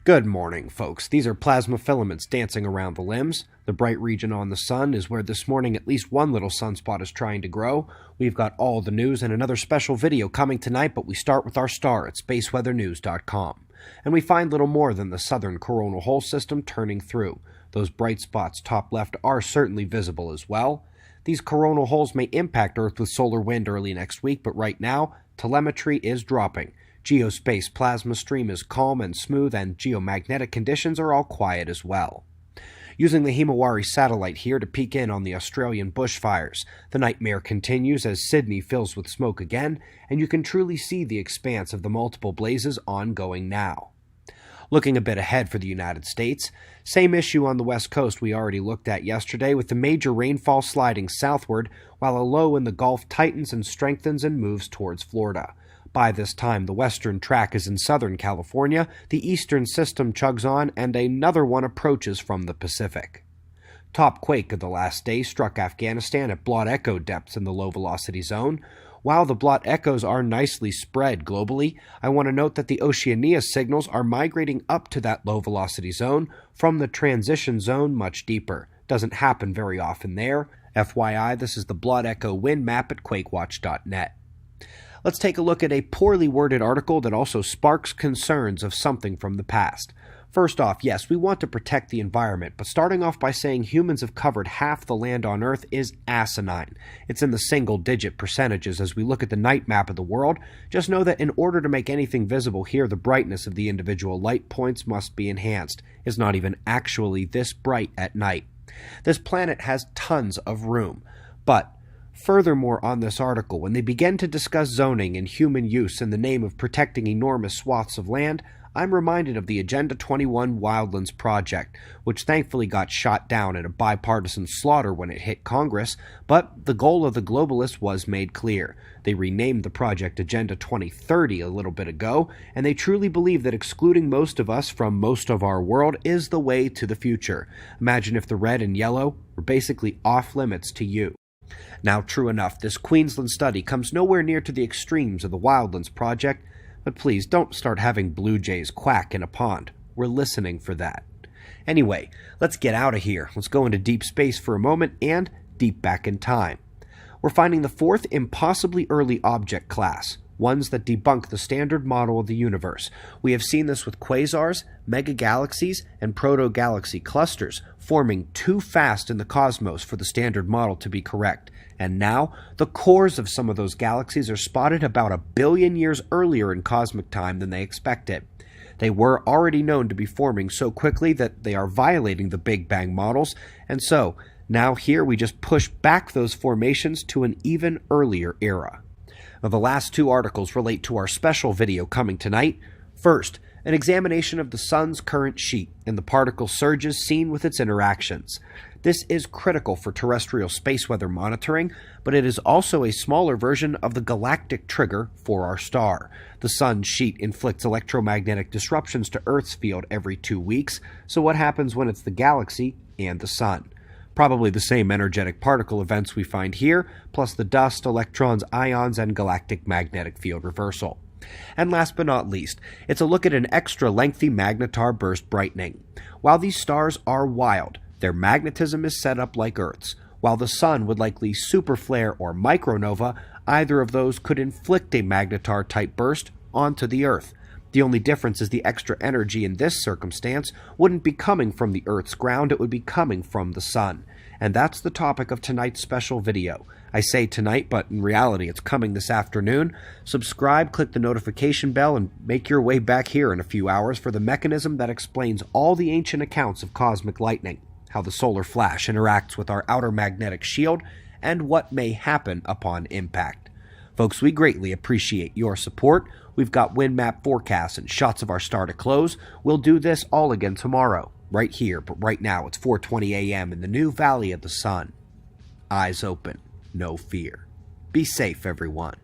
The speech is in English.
Good morning, folks. These are plasma filaments dancing around the limbs. The bright region on the sun is where this morning at least one little sunspot is trying to grow. We've got all the news and another special video coming tonight, but we start with our star at spaceweathernews.com. And we find little more than the southern coronal hole system turning through. Those bright spots top left are certainly visible as well. These coronal holes may impact Earth with solar wind early next week, but right now, telemetry is dropping. Geospace plasma stream is calm and smooth, and geomagnetic conditions are all quiet as well. Using the Himawari satellite here to peek in on the Australian bushfires, the nightmare continues as Sydney fills with smoke again, and you can truly see the expanse of the multiple blazes ongoing now. Looking a bit ahead for the United States, same issue on the west coast we already looked at yesterday, with the major rainfall sliding southward, while a low in the Gulf tightens and strengthens and moves towards Florida. By this time, the western track is in Southern California, the eastern system chugs on, and another one approaches from the Pacific. Top quake of the last day struck Afghanistan at blot echo depths in the low-velocity zone. While the blot echoes are nicely spread globally, I want to note that the Oceania signals are migrating up to that low-velocity zone from the transition zone much deeper. Doesn't happen very often there. FYI, this is the blot echo wind map at quakewatch.net. Let's take a look at a poorly worded article that also sparks concerns of something from the past. First off, yes, we want to protect the environment, but starting off by saying humans have covered half the land on Earth is asinine. It's in the single-digit percentages as we look at the night map of the world. Just know that in order to make anything visible here, the brightness of the individual light points must be enhanced. It's not even actually this bright at night. This planet has tons of room, but furthermore, on this article, when they begin to discuss zoning and human use in the name of protecting enormous swaths of land, I'm reminded of the Agenda 21 Wildlands Project, which thankfully got shot down in a bipartisan slaughter when it hit Congress, but the goal of the globalists was made clear. They renamed the project Agenda 2030 a little bit ago, and they truly believe that excluding most of us from most of our world is the way to the future. Imagine if the red and yellow were basically off limits to you. Now, true enough, this Queensland study comes nowhere near to the extremes of the Wildlands Project, but please don't start having blue jays quack in a pond. We're listening for that. Anyway, let's get out of here. Let's go into deep space for a moment and deep back in time. We're finding the fourth impossibly early object class, ones that debunk the standard model of the universe. We have seen this with quasars, megagalaxies, and proto-galaxy clusters, forming too fast in the cosmos for the standard model to be correct. And now, the cores of some of those galaxies are spotted about 1 billion years earlier in cosmic time than they expected. They were already known to be forming so quickly that they are violating the Big Bang models, and so, now here we just push back those formations to an even earlier era. Now, the last two articles relate to our special video coming tonight. First, an examination of the sun's current sheet and the particle surges seen with its interactions. This is critical for terrestrial space weather monitoring, but it is also a smaller version of the galactic trigger for our star. The sun's sheet inflicts electromagnetic disruptions to Earth's field every 2 weeks, so what happens when it's the galaxy and the sun? Probably the same energetic particle events we find here, plus the dust, electrons, ions, and galactic magnetic field reversal. And last but not least, it's a look at an extra lengthy magnetar burst brightening. While these stars are wild, their magnetism is set up like Earth's. While the sun would likely superflare or micronova, either of those could inflict a magnetar-type burst onto the Earth. The only difference is the extra energy in this circumstance wouldn't be coming from the Earth's ground, it would be coming from the sun. And that's the topic of tonight's special video. I say tonight, but in reality it's coming this afternoon. Subscribe, click the notification bell, and make your way back here in a few hours for the mechanism that explains all the ancient accounts of cosmic lightning, how the solar flash interacts with our outer magnetic shield, and what may happen upon impact. Folks, we greatly appreciate your support. We've got wind map forecasts and shots of our star to close. We'll do this all again tomorrow, right here, but right now it's 4:20 a.m. in the new Valley of the Sun. Eyes open, no fear. Be safe, everyone.